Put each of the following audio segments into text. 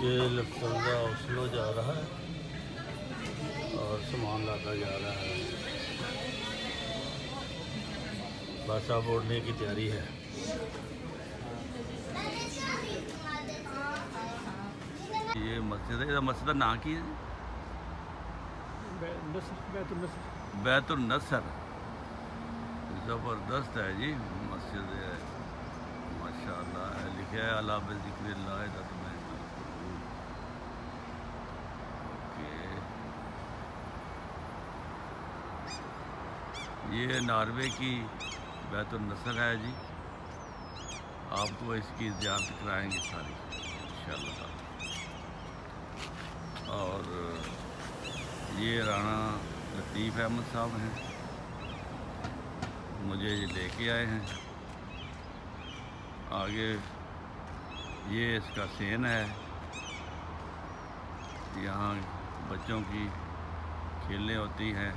یہ لفٹنزا اوسلو جا رہا ہے اور سامان لاتا جا رہا ہے. بس اب اڑنے کی تیاری ہے. یہ مسجد ہے. مسجد کا نام کی ہے؟ بیت النصر. زبردست ہے جی مسجد ہے ماشاء اللہ. لکھا ہے اللہ بذکر اللہ تطمئن القلوب. یہ ناروے کی بیت النصر ہے جی. آپ کو اس کی زیارت کرائیں گے ساری انشاءاللہ. اور یہ رانا لطیف احمد صاحب ہیں, مجھے یہ لے کے آئے ہیں. آگے یہ اس کا سین ہے, یہاں بچوں کی کھیلیں ہوتی ہیں.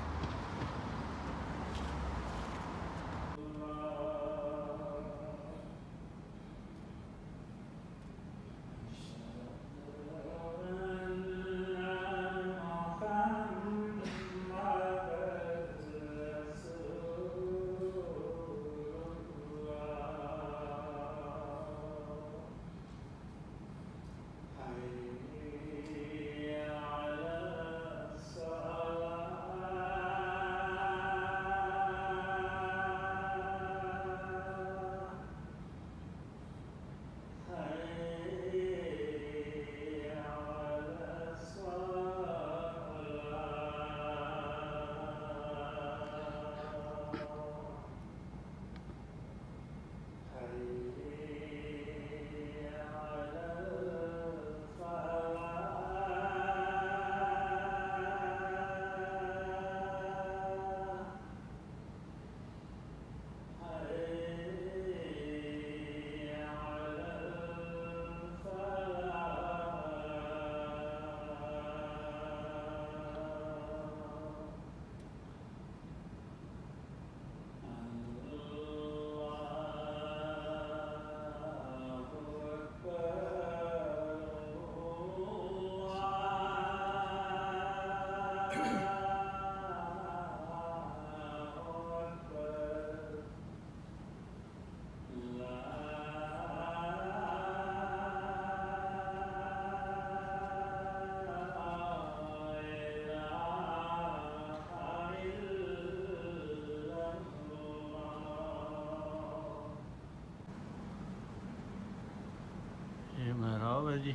یہ محراب ہے جی.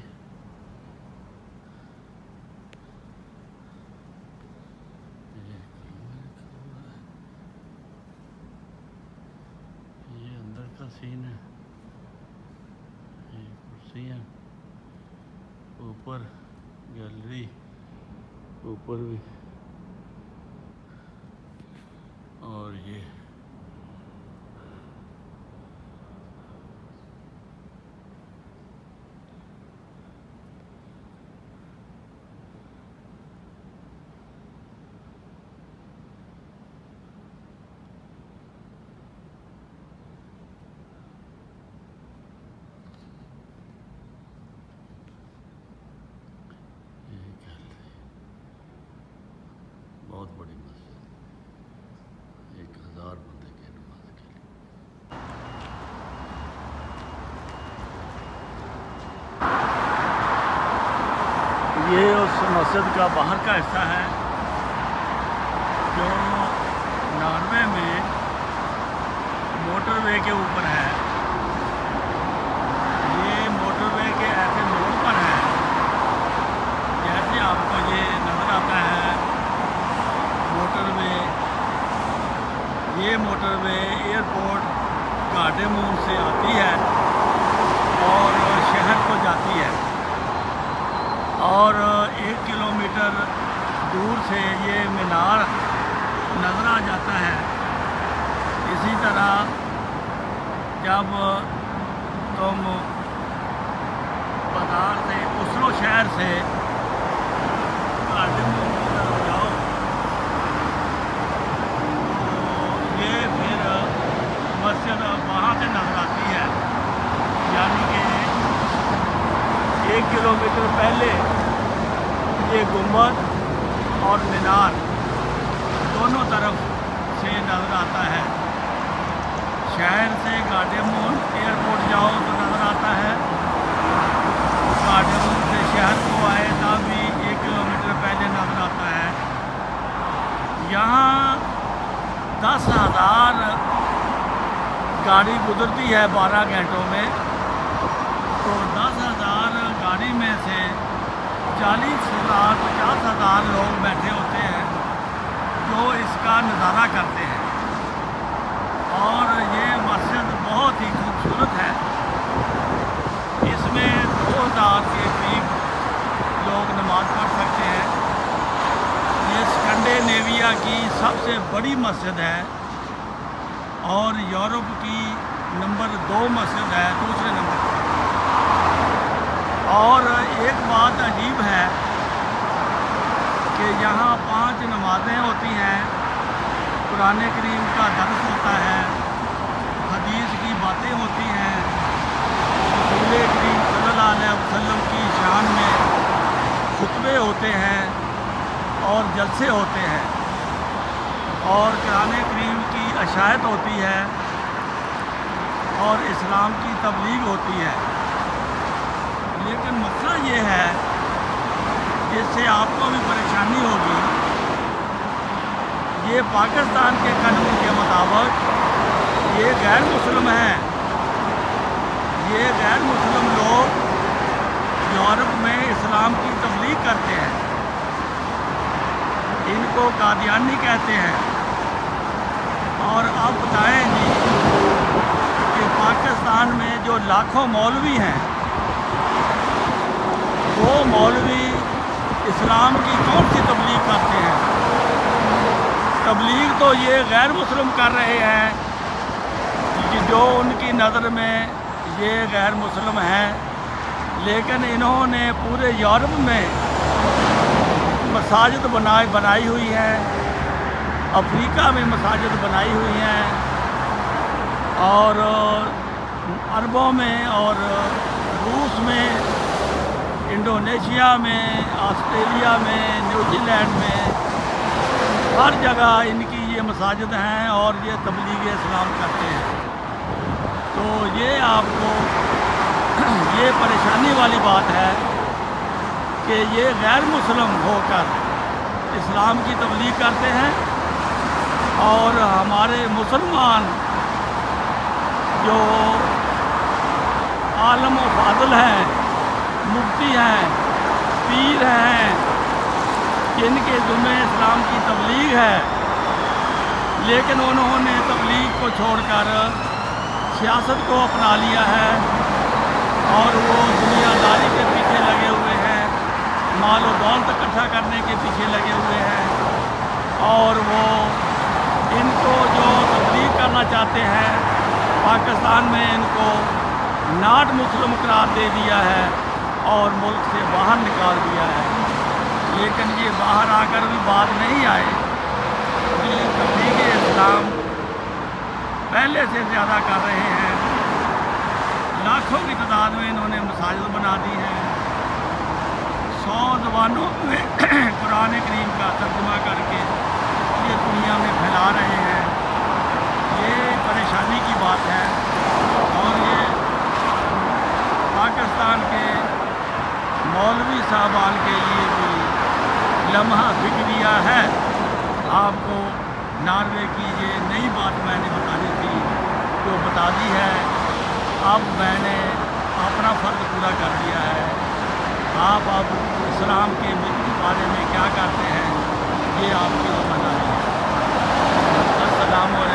یہ اندر کا سین ہے. یہ کرسی ہیں, اوپر گیلری, اوپر بھی. اور یہ بہت بڑی مسجد, 1000 بندے کے نماز کے لیے. یہ اس مسجد کا باہر کا حصہ ہے جو ناروے میں موٹر وے کے اوپر ہے. یہ موٹر وے کے ایسے موڑ پر ہے جیسے آپ کو یہ نظر آتا ہے موٹر وے. یہ موٹر وے ایئرپورٹ کارڈیمون سے آتی ہے اور شہر کو جاتی ہے, اور 1 کلومیٹر دور سے یہ مینار نظر آ جاتا ہے. اسی طرح جب تم بازار سے اوسلو شہر سے کارڈیمون کی طرف جاؤ تو یہ پھر مسجد وہاں سے نظر آتی ہے. یعنی کہ 1 کلومیٹر ये गुंबद और मीनार दोनों तरफ से नज़र आता है। शहर से गार्डेमोन एयरपोर्ट जाओ तो नज़र आता है, गार्डेमोन से शहर को आए तब भी 1 किलोमीटर पहले नज़र आता है। यहाँ 10,000 गाड़ी गुजरती है 12 घंटों में, तो 10,000 गाड़ी में से 40,000 50,000 लोग बैठे होते हैं जो इसका नज़ारा करते हैं। और ये मस्जिद बहुत ही खूबसूरत है, इसमें 2,000 के करीब लोग नमाज पढ़ सकते हैं। ये स्कैंडिनेविया की सबसे बड़ी मस्जिद है और यूरोप की नंबर 2 मस्जिद है, दूसरे नंबर पर। और एक बात अजीब है कि यहाँ 5 नमाज़ें होती हैं, कुरान करीम का दर्स होता है, हदीस की बातें होती हैं, रसूल करीम सल्लल्लाहु अलैहि वसल्लम की शान में खुतबे होते हैं और जलसे होते हैं, और कुरान करीम की अशायत होती है और इस्लाम की तबलीग होती है। लेकिन मसला ये है, जिससे आपको भी परेशानी होगी, ये पाकिस्तान के कानून के मुताबिक ये गैर मुस्लिम हैं। ये गैर मुस्लिम लोग यूरोप में इस्लाम की तबलीग करते हैं, इनको कादियानी कहते हैं। और अब बताएं जी कि पाकिस्तान में जो लाखों मौलवी हैं, वो मौलवी इस्लाम की कौन सी तबलीग करते हैं? तबलीग तो ये गैर मुस्लिम कर रहे हैं कि जो उनकी नज़र में ये गैर मुस्लिम हैं, लेकिन इन्होंने पूरे यूरोप में मसाजिद बनाई हुई है, अफ्रीका में मसाजिद बनाई हुई हैं, और अरबों में और रूस में, इंडोनेशिया में, ऑस्ट्रेलिया में, न्यूजीलैंड में, हर जगह इनकी ये मसाजिद हैं और ये तबलीग इस्लाम करते हैं। तो ये आपको ये परेशानी वाली बात है कि ये गैर मुस्लिम होकर इस्लाम की तबलीग करते हैं, और हमारे मुसलमान जो आलम व फाज़िल हैं, मुफ्ती हैं, पीर हैं, जिनके ज़िम्मे इस्लाम की तबलीग है, लेकिन उन्होंने तबलीग को छोड़कर सियासत को अपना लिया है और वो दुनियादारी के पीछे लगे हुए हैं, माल और दौलत इकट्ठा करने के पीछे लगे हुए हैं, और वो इनको जो तबलीग करना चाहते हैं, पाकिस्तान में इनको नॉट मुस्लिम करार दे दिया है और मुल्क से बाहर निकाल दिया है। लेकिन ये बाहर आकर भी बात नहीं आए कि तबलीग इस्लाम पहले से ज़्यादा कर रहे हैं। लाखों की तादाद में इन्होंने मसाजिद बना दी हैं, 100 ज़बानों में कुरान करीम का तर्जुमा करके ये दुनिया में फैला रहे हैं। ये परेशानी की बात है, और ये पाकिस्तान के मौलवी साहबान के लिए भी लम्हा फ़िक्रिया है। आपको नॉर्वे की ये नई बात मैंने बतानी थी, जो बता दी है। अब मैंने अपना फ़र्ज़ पूरा कर दिया है। आप अब इस्लाम के बारे में क्या करते हैं, ये आपकी ज़िम्मेदारी है। अस्सलामु अलैकुम।